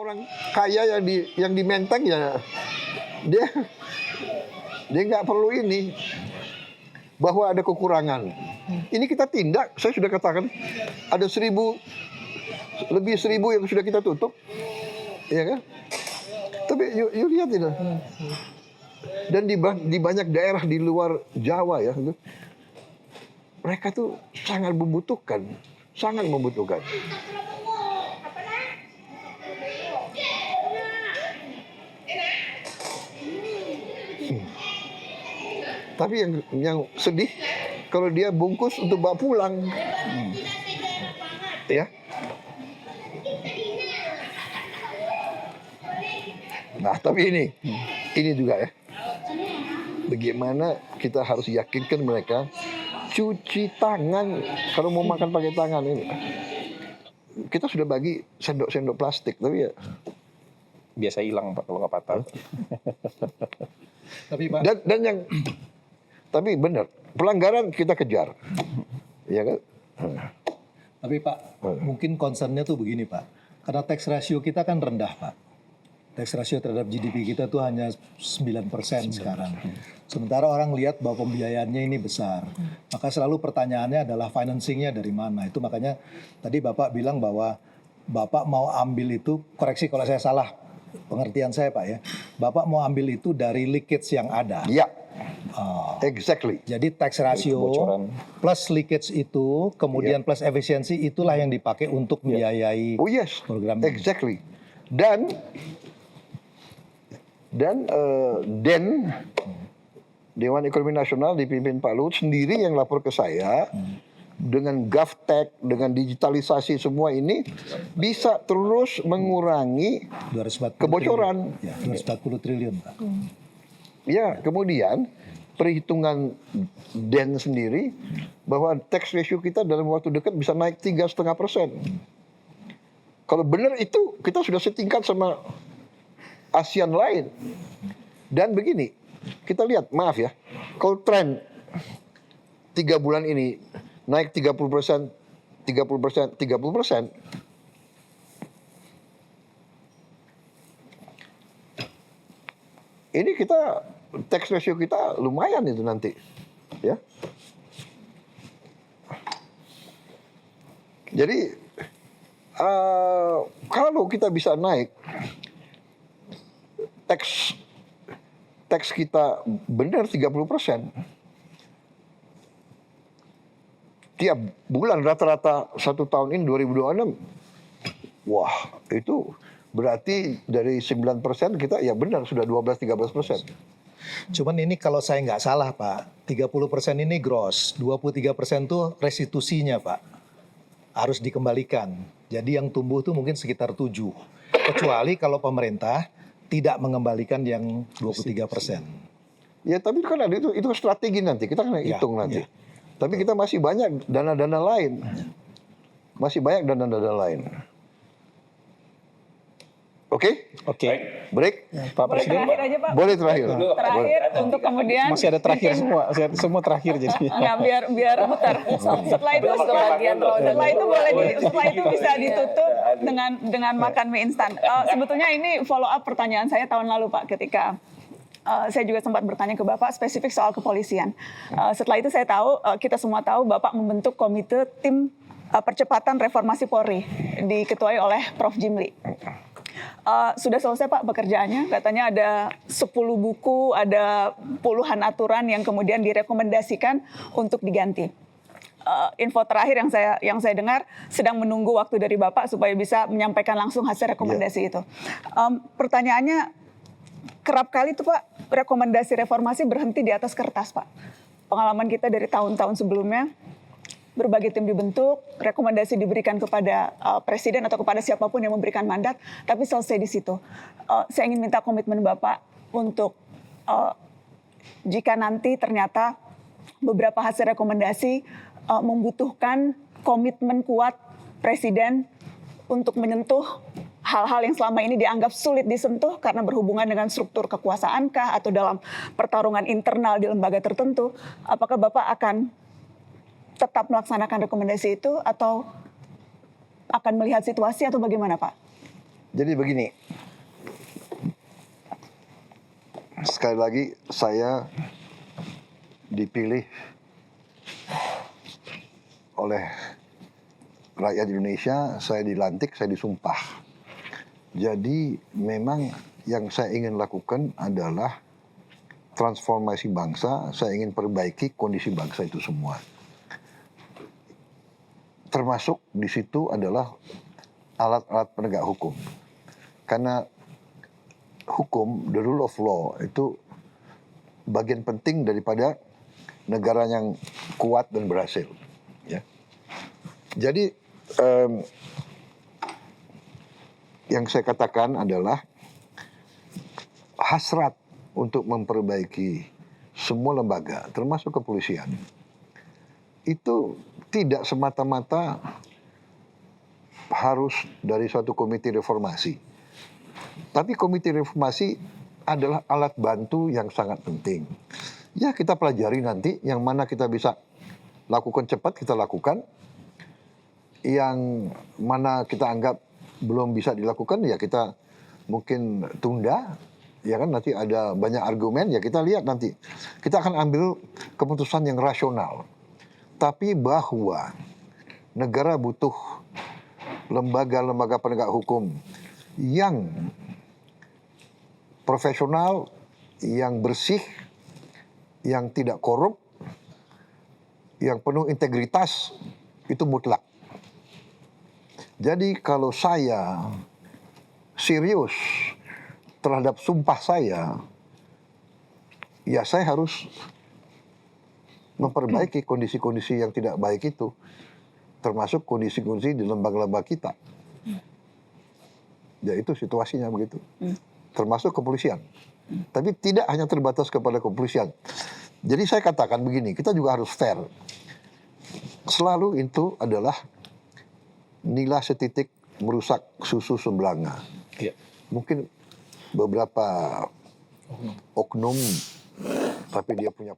orang kaya yang di Menteng ya dia nggak perlu ini bahwa ada kekurangan. Ini kita tindak, saya sudah katakan ada lebih 1.000 yang sudah kita tutup, ya kan? Tapi you lihat itu. Dan di banyak daerah di luar Jawa ya, mereka tuh sangat membutuhkan. Tapi yang sedih kalau dia bungkus untuk bawa pulang, ya. Nah, tapi ini juga ya. Bagaimana kita harus yakinkan mereka cuci tangan kalau mau makan pakai tangan ini. Kita sudah bagi sendok-sendok plastik, tapi ya biasa hilang Pak kalau nggak patah. Tapi Pak, tapi benar pelanggaran kita kejar, ya kan? Tapi Pak, mungkin concernnya tuh begini Pak, karena tax ratio kita kan rendah Pak. Tax ratio terhadap GDP kita tuh hanya 9% sekarang. Sementara orang lihat bahwa pembiayaannya ini besar. Maka selalu pertanyaannya adalah financingnya dari mana. Itu makanya tadi Bapak bilang bahwa Bapak mau ambil itu, koreksi kalau saya salah pengertian saya Pak ya. Bapak mau ambil itu dari leakage yang ada. Ya, exactly. Jadi tax ratio plus leakage itu, kemudian plus efisiensi itulah yang dipakai untuk membiayai program ini. Exactly. Dan Dewan Ekonomi Nasional dipimpin Pak Luhut sendiri yang lapor ke saya dengan GovTech, dengan digitalisasi semua ini bisa terus mengurangi kebocoran. Ya, 240 triliun Pak. Ya, kemudian perhitungan DEN sendiri bahwa tax ratio kita dalam waktu dekat bisa naik 3,5%. Kalau benar itu kita sudah setingkat sama ASEAN lain. Dan begini, kita lihat, maaf ya, kalau tren 3 bulan ini naik 30%, 30%, ini kita tax ratio kita lumayan itu nanti, ya. Jadi kalau kita bisa naik tax kita benar 30%. Tiap bulan rata-rata 1 tahun ini 2026. Wah, itu berarti dari 9% kita ya benar sudah 12-13%. Cuman ini kalau saya nggak salah Pak, 30% ini gross, 23% tuh restitusinya Pak. Harus dikembalikan. Jadi yang tumbuh tuh mungkin sekitar 7. Kecuali kalau pemerintah tidak mengembalikan yang 23%. Ya tapi kan ada itu strategi nanti, kita akan hitung nanti. Tapi kita masih banyak dana-dana lain. Oke? Break? Pak Presiden. Terakhir aja Pak. Boleh terakhir. Terakhir untuk kemudian Masih ada terakhir semua terakhir jadi. Nggak, biar muter. Setelah itu bisa ditutup dengan makan mie instan. Sebetulnya ini follow up pertanyaan saya tahun lalu Pak, ketika saya juga sempat bertanya ke Bapak spesifik soal kepolisian. Setelah itu kita semua tahu Bapak membentuk komite tim percepatan reformasi Polri diketuai oleh Prof. Jimli. Sudah selesai Pak pekerjaannya, katanya ada 10 buku, ada puluhan aturan yang kemudian direkomendasikan untuk diganti. Info terakhir yang saya dengar sedang menunggu waktu dari Bapak supaya bisa menyampaikan langsung hasil rekomendasi itu. Pertanyaannya, kerap kali tuh Pak rekomendasi reformasi berhenti di atas kertas Pak. Pengalaman kita dari tahun-tahun sebelumnya, berbagai tim dibentuk, rekomendasi diberikan kepada presiden atau kepada siapapun yang memberikan mandat, tapi selesai di situ. Saya ingin minta komitmen Bapak untuk jika nanti ternyata beberapa hasil rekomendasi membutuhkan komitmen kuat presiden untuk menyentuh hal-hal yang selama ini dianggap sulit disentuh karena berhubungan dengan struktur kekuasaankah atau dalam pertarungan internal di lembaga tertentu, apakah Bapak akan tetap melaksanakan rekomendasi itu atau akan melihat situasi atau bagaimana Pak? Jadi begini, sekali lagi saya dipilih oleh rakyat Indonesia, saya dilantik, saya disumpah. Jadi memang yang saya ingin lakukan adalah transformasi bangsa, saya ingin perbaiki kondisi bangsa itu semua. Termasuk di situ adalah alat-alat penegak hukum. Karena hukum, the rule of law itu bagian penting daripada negara yang kuat dan berhasil. Ya. Jadi yang saya katakan adalah hasrat untuk memperbaiki semua lembaga, termasuk kepolisian, itu tidak semata-mata harus dari suatu komite reformasi. Tapi komite reformasi adalah alat bantu yang sangat penting. Ya, kita pelajari nanti yang mana kita bisa lakukan cepat, kita lakukan. Yang mana kita anggap belum bisa dilakukan, ya kita mungkin tunda. Ya kan, nanti ada banyak argumen, ya kita lihat nanti. Kita akan ambil keputusan yang rasional. Tapi bahwa negara butuh lembaga-lembaga penegak hukum yang profesional, yang bersih, yang tidak korup, yang penuh integritas, itu mutlak. Jadi kalau saya serius terhadap sumpah saya, ya saya harus memperbaiki kondisi-kondisi yang tidak baik itu, termasuk kondisi-kondisi di lembaga-lembaga kita. Ya itu situasinya begitu. Termasuk kepolisian. Tapi tidak hanya terbatas kepada kepolisian. Jadi saya katakan begini, kita juga harus fair. Selalu itu adalah nilai setitik merusak susu sebelanga. Iya. Mungkin beberapa oknum, tapi dia punya